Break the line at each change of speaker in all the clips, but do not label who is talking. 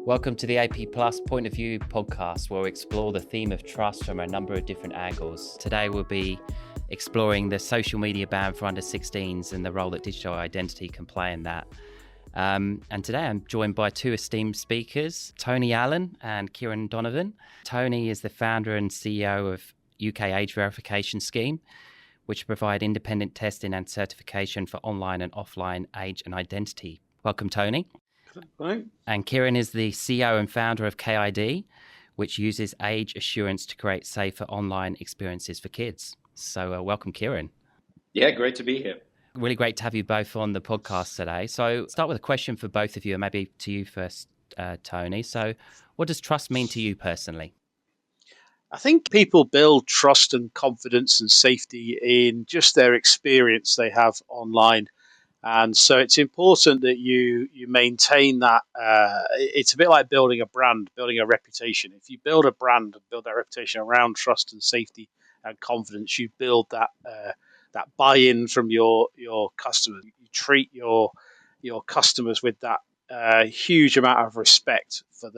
Welcome to the AP Plus Point of View podcast, where we explore the theme of trust from a number of different angles. Today we'll be exploring the social media ban for under 16s and the role that digital identity can play in that. And today I'm joined by two esteemed speakers, Tony Allen and Kieran Donovan. Tony is the founder and CEO of UK Age Verification Scheme, which provide independent testing and certification for online and offline age and identity. Welcome, Tony.
Right.
And Kieran is the CEO and founder of KID, which uses age assurance to create safer online experiences for kids. So welcome, Kieran.
Yeah, great to be here.
Really great to have you both on the podcast today. So start with a question for both of you, and maybe to you first, Tony. So what does trust mean to you personally?
I think people build trust and confidence and safety in just their experience they have online. And so it's important that you maintain that. It's a bit like building a brand, building a reputation. If you build a brand and build that reputation around trust and safety and confidence, you build that buy-in from your customers. You treat your customers with that huge amount of respect for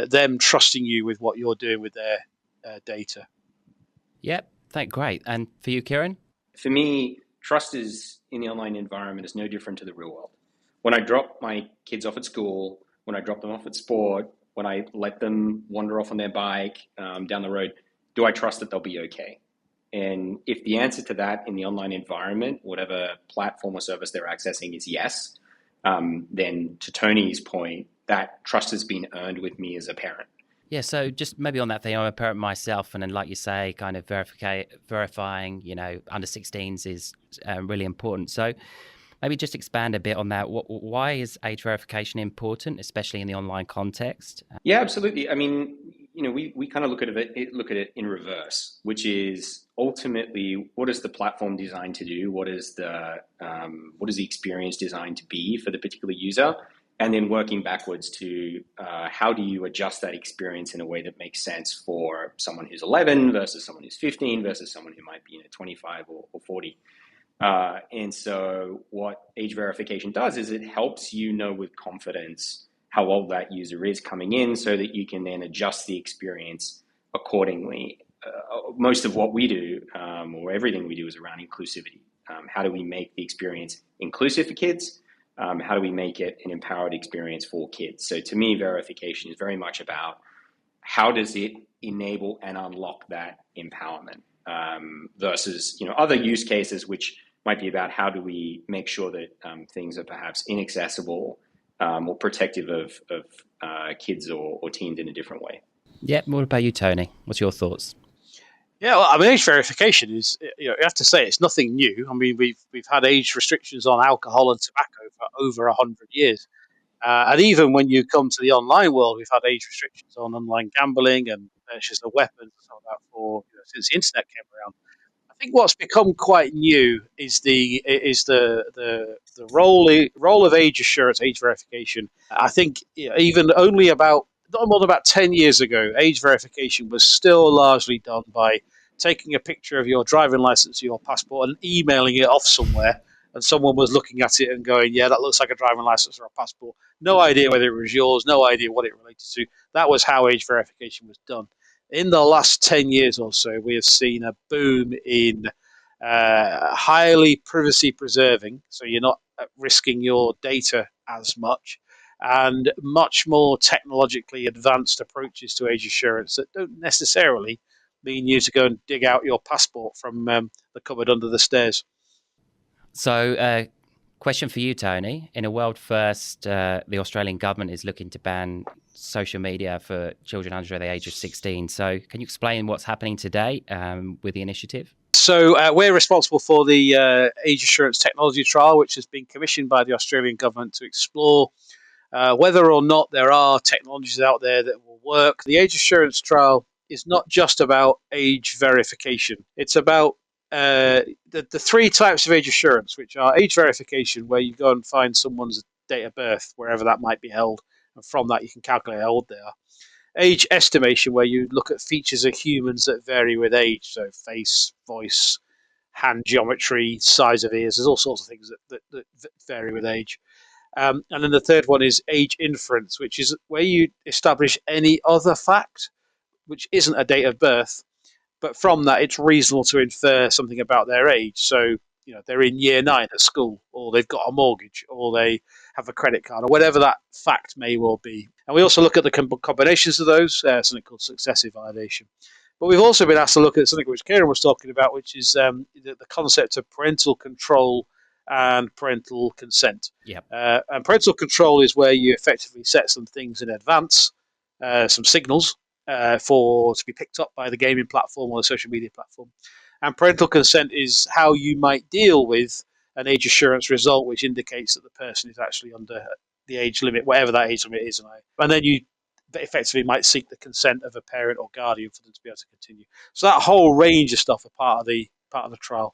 them trusting you with what you're doing with their data.
Yep, great. And for you, Kieran?
For me, trust is in the online environment is no different to the real world. When I drop my kids off at school, when I drop them off at sport, when I let them wander off on their bike down the road, do I trust that they'll be okay? And if the answer to that in the online environment, whatever platform or service they're accessing is yes, then to Tony's point, that trust has been earned with me as a parent.
Yeah, so just maybe on that thing, I'm a parent myself, and then like you say, kind of verifying, under 16s is really important. So maybe just expand a bit on that. Why is age verification important, especially in the online context?
Yeah, absolutely. I mean, we kind of look at it in reverse, which is ultimately what is the platform designed to do? What is the experience designed to be for the particular user? And then working backwards to how do you adjust that experience in a way that makes sense for someone who's 11 versus someone who's 15 versus someone who might be 25 or 40. And so what age verification does is it helps you know with confidence how old that user is coming in so that you can then adjust the experience accordingly. Most of what we do, or everything we do, is around inclusivity. How do we make the experience inclusive for kids? How do we make it an empowered experience for kids? So to me, verification is very much about how does it enable and unlock that empowerment versus other use cases, which might be about how do we make sure that things are perhaps inaccessible or protective of kids or teens in a different way.
Yeah, what about you, Tony? What's your thoughts?
Yeah, well, I mean, age verification is, you have to say it's nothing new. I mean, we've had age restrictions on alcohol and tobacco for over 100 years. And even when you come to the online world, we've had age restrictions on online gambling and purchase of weapons and stuff like that since the internet came around. I think what's become quite new is the role of age assurance, age verification. I think even only about not more than about 10 years ago, age verification was still largely done by taking a picture of your driving license or your passport and emailing it off somewhere, and someone was looking at it and going, yeah, that looks like a driving license or a passport. No idea whether it was yours, no idea what it related to. That was how age verification was done. In the last 10 years or so, we have seen a boom in highly privacy preserving, so you're not risking your data as much, and much more technologically advanced approaches to age assurance that don't necessarily mean you to go and dig out your passport from the cupboard under the stairs.
So, question for you, Tony. In a world first, the Australian government is looking to ban social media for children under the age of 16. So can you explain what's happening today with the initiative?
So we're responsible for the age assurance technology trial, which has been commissioned by the Australian government to explore whether or not there are technologies out there that will work. The age assurance trial is not just about age verification. It's about the three types of age assurance, which are age verification, where you go and find someone's date of birth, wherever that might be held, and from that you can calculate how old they are. Age estimation, where you look at features of humans that vary with age, so face, voice, hand geometry, size of ears. There's all sorts of things that vary with age. And then the third one is age inference, which is where you establish any other fact, which isn't a date of birth, but from that it's reasonable to infer something about their age. So, they're in year 9 at school, or they've got a mortgage, or they have a credit card, or whatever that fact may well be. And we also look at the combinations of those, something called successive validation. But we've also been asked to look at something which Kieran was talking about, which is the concept of parental control and parental consent.
Yep.
And parental control is where you effectively set some things in advance, some signals to be picked up by the gaming platform or the social media platform. And parental consent is how you might deal with an age assurance result, which indicates that the person is actually under the age limit, whatever that age limit is. And then you effectively might seek the consent of a parent or guardian for them to be able to continue. So that whole range of stuff are part of the trial.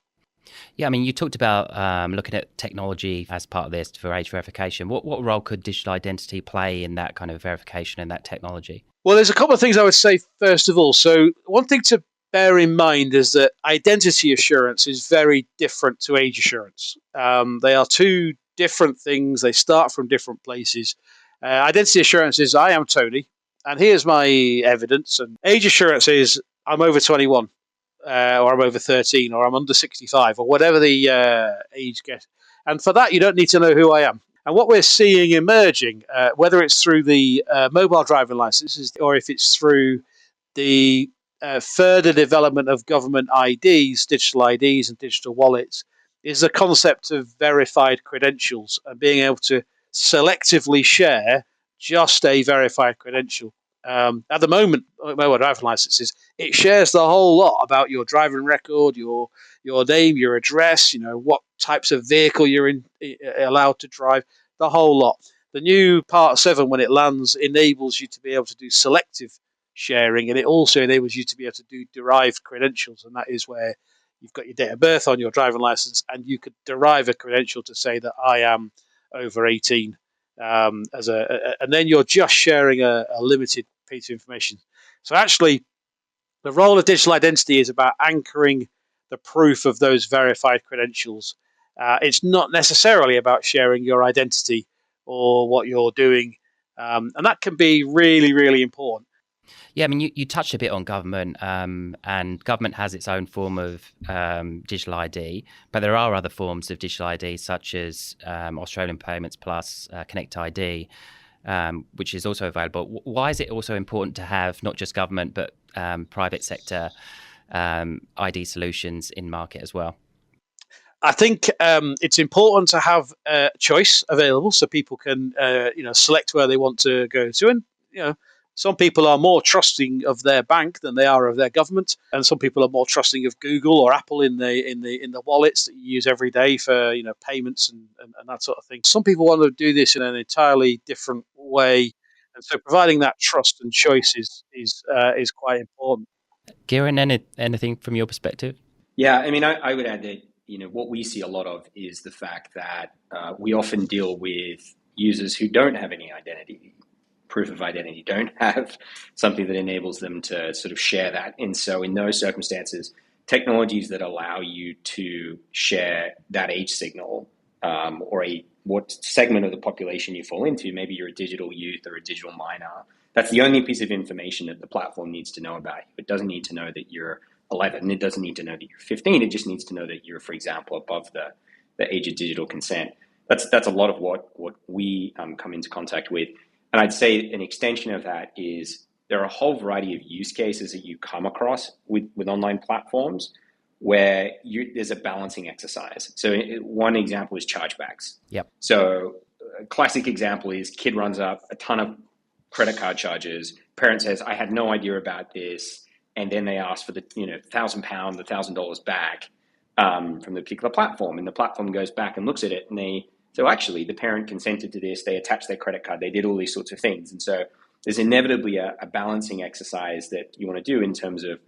Yeah, I mean, you talked about looking at technology as part of this for age verification. What role could digital identity play in that kind of verification and that technology?
Well, there's a couple of things I would say first of all. So one thing to bear in mind is that identity assurance is very different to age assurance. They are two different things. They start from different places. Identity assurance is I am Tony, and here's my evidence. And age assurance is I'm over 21, or I'm over 13, or I'm under 65, or whatever the age gets. And for that, you don't need to know who I am. And what we're seeing emerging, whether it's through the mobile driving licenses or if it's through the further development of government IDs, digital IDs and digital wallets, is the concept of verified credentials and being able to selectively share just a verified credential. At the moment, mobile driving licenses, it shares the whole lot about your driving record, your name, your address, what types of vehicle you're allowed to drive, the whole lot. The new Part 7, when it lands, enables you to be able to do selective sharing, and it also enables you to be able to do derived credentials, and that is where you've got your date of birth on your driving license, and you could derive a credential to say that I am over 18, and then you're just sharing a limited piece of information. So actually, the role of digital identity is about anchoring the proof of those verified credentials. It's not necessarily about sharing your identity or what you're doing, and that can be really, really important.
Yeah, I mean, you touched a bit on government, and government has its own form of digital ID, but there are other forms of digital ID, such as Australian Payments Plus, Connect ID, which is also available. Why is it also important to have not just government, but private sector ID solutions in market as well?
I think it's important to have choice available so people can select where they want to go to. And some people are more trusting of their bank than they are of their government, and some people are more trusting of Google or Apple in the wallets that you use every day for payments and that sort of thing. Some people want to do this in an entirely different way, and so providing that trust and choice is quite important.
Kieran, anything from your perspective?
Yeah, I mean, I would add that what we see a lot of is the fact that we often deal with users who don't have any proof of identity, don't have something that enables them to sort of share that. And so in those circumstances, technologies that allow you to share that age signal or what segment of the population you fall into, maybe you're a digital youth or a digital minor, that's the only piece of information that the platform needs to know about you. It doesn't need to know that you're 11. It doesn't need to know that you're 15. It just needs to know that you're, for example, above the age of digital consent. That's a lot of what we come into contact with. And I'd say an extension of that is there are a whole variety of use cases that you come across with online platforms where there's a balancing exercise. So one example is chargebacks.
Yep.
So a classic example is kid runs up a ton of credit card charges. Parent says, I had no idea about this. And then they ask for the £1,000, $1,000 back from the particular platform. And the platform goes back and looks at it and so actually, the parent consented to this, they attached their credit card, they did all these sorts of things. And so there's inevitably a balancing exercise that you want to do in terms of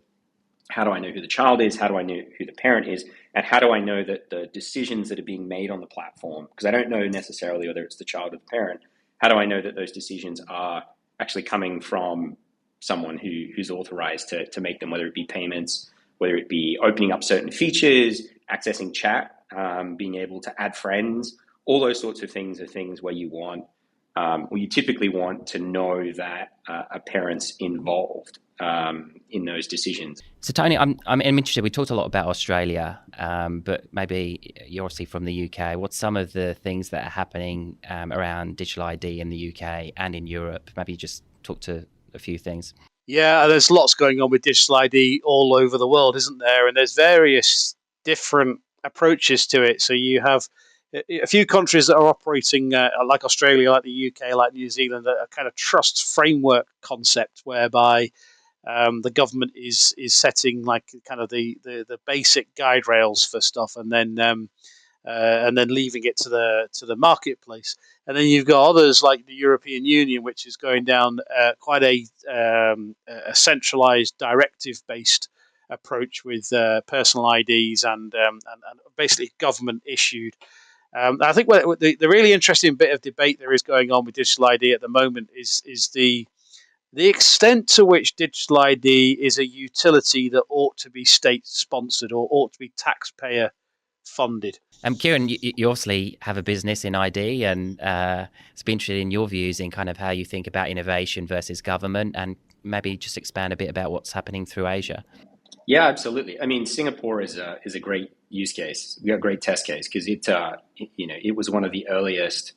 how do I know who the child is, how do I know who the parent is, and how do I know that the decisions that are being made on the platform, because I don't know necessarily whether it's the child or the parent, how do I know that those decisions are actually coming from someone who's authorized to make them, whether it be payments, whether it be opening up certain features, accessing chat, being able to add friends, All those sorts of things are things where you want, or you typically want to know that a parent's involved in those decisions.
So Tony, I'm interested. We talked a lot about Australia, but maybe you're obviously from the UK. What's some of the things that are happening around digital ID in the UK and in Europe? Maybe just talk to a few things.
Yeah, there's lots going on with digital ID all over the world, isn't there? And there's various different approaches to it. So you have a few countries that are operating like Australia, like the UK, like New Zealand, a kind of trust framework concept whereby the government is setting like kind of the basic guide rails for stuff, and then leaving it to the marketplace. And then you've got others like the European Union, which is going down quite a centralized directive-based approach with personal IDs and basically government issued. I think the really interesting bit of debate there is going on with digital ID at the moment is the extent to which digital ID is a utility that ought to be state sponsored or ought to be taxpayer funded.
Kieran, you obviously have a business in ID, and it's been interested in your views in kind of how you think about innovation versus government, and maybe just expand a bit about what's happening through Asia.
Yeah, absolutely. I mean, Singapore is a great use case. We got a great test case because it was one of the earliest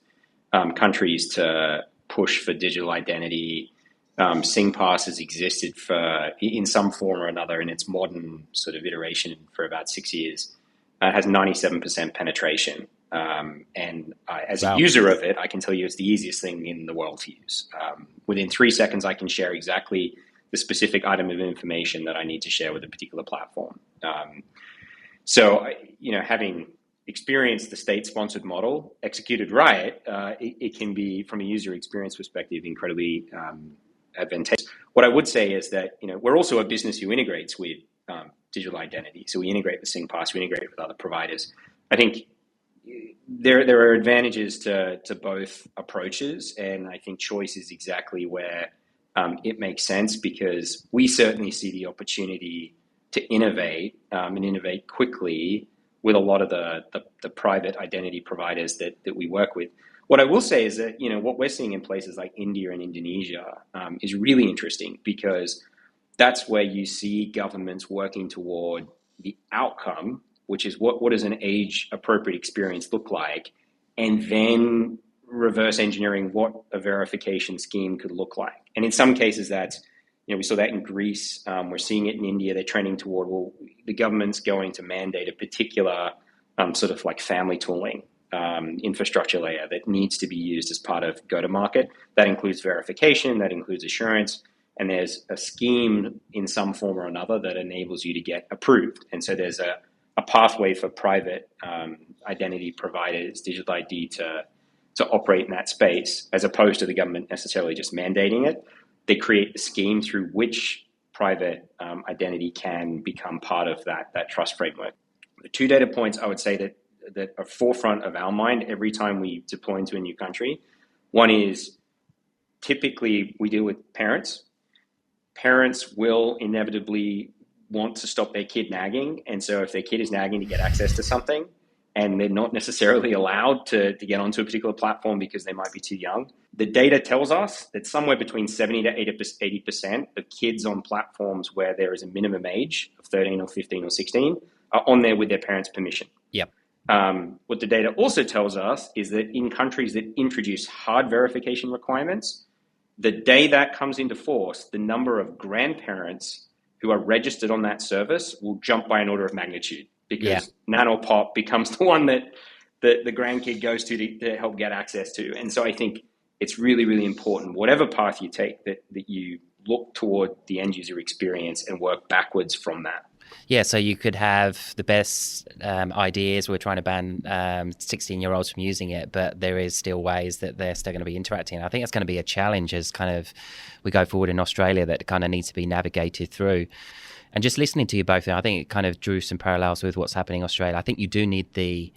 countries to push for digital identity. SingPass has existed in some form or another in its modern sort of iteration for about 6 years. It has 97% penetration. As a user of it, I can tell you it's the easiest thing in the world to use. Within 3 seconds, I can share exactly the specific item of information that I need to share with a particular platform. Having experienced the state-sponsored model executed right, it can be, from a user experience perspective, incredibly advantageous. What I would say is that we're also a business who integrates with digital identity. So we integrate with SingPass, we integrate with other providers. I think there are advantages to both approaches, and I think choice is exactly where it makes sense, because we certainly see the opportunity to innovate and innovate quickly with a lot of the private identity providers that we work with. What I will say is that what we're seeing in places like India and Indonesia is really interesting, because that's where you see governments working toward the outcome, which is what does an age-appropriate experience look like, and then reverse engineering what a verification scheme could look like. And in some cases, that's, we saw that in Greece. We're seeing it in India. They're trending toward, the government's going to mandate a particular sort of like family tooling infrastructure layer that needs to be used as part of go-to-market. That includes verification, that includes assurance, and there's a scheme in some form or another that enables you to get approved. And so there's a pathway for private identity providers, digital ID, to operate in that space, as opposed to the government necessarily just mandating it. They create the scheme through which private identity can become part of that trust framework. The 2 data points I would say that are forefront of our mind every time we deploy into a new country. One is, typically we deal with parents. Parents will inevitably want to stop their kid nagging. And so if their kid is nagging to get access to something, and they're not necessarily allowed to get onto a particular platform because they might be too young, the data tells us that somewhere between 70 to 80% of kids on platforms where there is a minimum age of 13 or 15 or 16 are on there with their parents' permission.
Yep.
What the data also tells us is that in countries that introduce hard verification requirements, the day that comes into force, the number of grandparents who are registered on that service will jump by an order of magnitude, because Nan or Pop becomes the one that the grandkid goes to help get access to. And so I think it's really, really important, whatever path you take, that you look toward the end user experience and work backwards from that.
Yeah, so you could have the best ideas. We're trying to ban 16-year-olds from using it, but there is still ways that they're still going to be interacting. I think that's going to be a challenge as kind of we go forward in Australia, that kind of needs to be navigated through. And just listening to you both, I think it kind of drew some parallels with what's happening in Australia. I think you do need the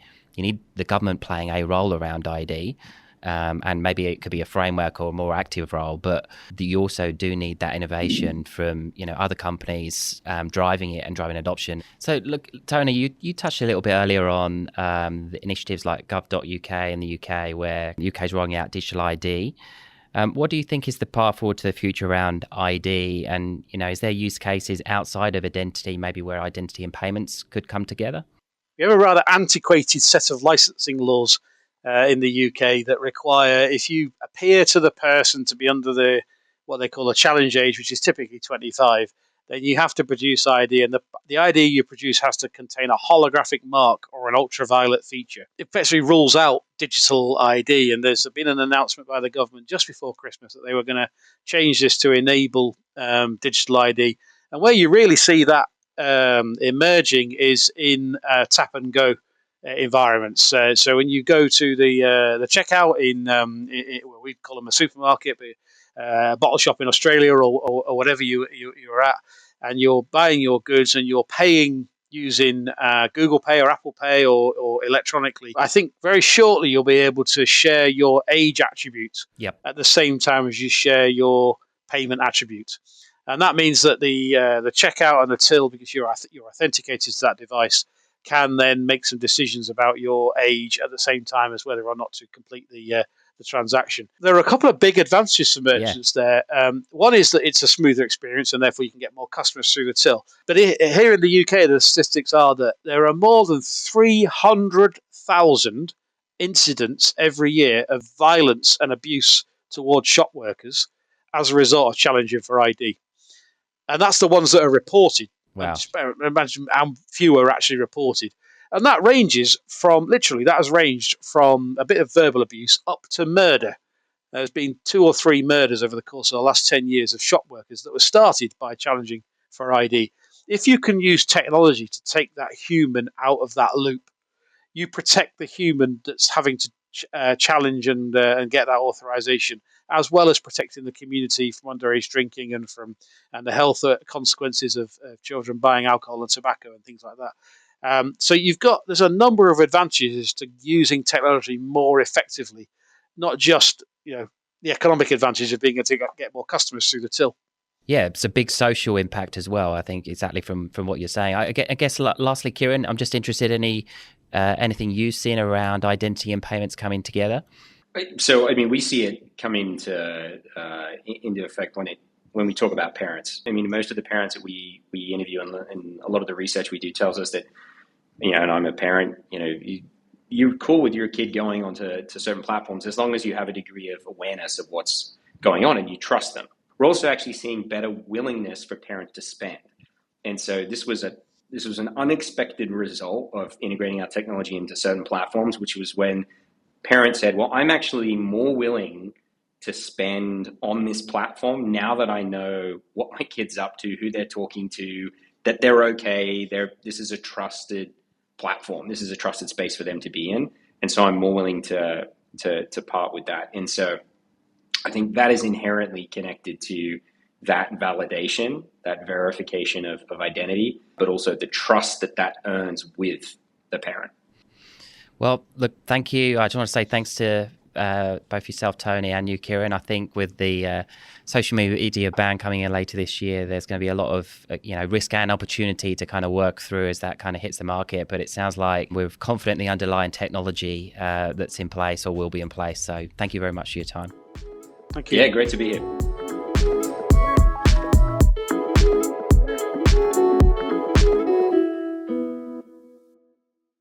government playing a role around ID. and maybe it could be a framework or a more active role, but you also do need that innovation from other companies driving it and driving adoption. So look, Tony, you touched a little bit earlier on the initiatives like gov.uk in the UK, where UK is rolling out digital ID. What do you think is the path forward to the future around ID? And, is there use cases outside of identity, maybe where identity and payments could come together?
We have a rather antiquated set of licensing laws in the UK that require, if you appear to the person to be under what they call a challenge age, which is typically 25, then you have to produce ID, and the ID you produce has to contain a holographic mark or an ultraviolet feature. It effectively rules out digital ID, and there's been an announcement by the government just before Christmas that they were going to change this to enable digital ID. And where you really see that emerging is in tap and go environments. So when you go to the checkout in well, we call them a supermarket, but a bottle shop in Australia or whatever you're at, and you're buying your goods and you're paying using Google Pay or Apple Pay or electronically, I think very shortly you'll be able to share your age attribute at the same time as you share your payment attribute. And that means that the checkout and the till, because you're authenticated to that device, can then make some decisions about your age at the same time as whether or not to complete the transaction. There are a couple of big advantages for merchants there. One is that it's a smoother experience, and therefore you can get more customers through the till. But here in the UK, the statistics are that there are more than 300,000 incidents every year of violence and abuse towards shop workers as a result of challenging for ID. And that's the ones that are reported.
Wow.
Imagine how few are actually reported. And that ranges from, that has ranged from a bit of verbal abuse up to murder. There's been 2 or 3 murders over the course of the last 10 years of shop workers that were started by challenging for ID. If you can use technology to take that human out of that loop, you protect the human that's having to challenge and get that authorization, as well as protecting the community from underage drinking and the health consequences of children buying alcohol and tobacco and things like that. So there's a number of advantages to using technology more effectively, not just the economic advantage of being able to get more customers through the till.
Yeah, it's a big social impact as well, I think, exactly from what you're saying. I guess lastly, Kieran, I'm just interested in anything you've seen around identity and payments coming together.
So, we see it come into effect when we talk about parents. Most of the parents that we interview and a lot of the research we do tells us that, and I'm a parent, you're cool with your kid going onto certain platforms as long as you have a degree of awareness of what's going on and you trust them. We're also actually seeing better willingness for parents to spend. And so this was an unexpected result of integrating our technology into certain platforms, which was when parents said, well, I'm actually more willing to spend on this platform now that I know what my kid's up to, who they're talking to, that they're okay. This is a trusted platform. This is a trusted space for them to be in. And so I'm more willing to part with that. And so I think that is inherently connected to that validation, that verification of identity, but also the trust that earns with the parent.
Well, look, thank you. I just want to say thanks to both yourself, Tony, and you, Kieran. I think with the social media ban coming in later this year, there's going to be a lot of risk and opportunity to kind of work through as that kind of hits the market. But it sounds like we're confident in the underlying technology that's in place or will be in place. So thank you very much for your time.
Thank you.
Yeah, great to be here.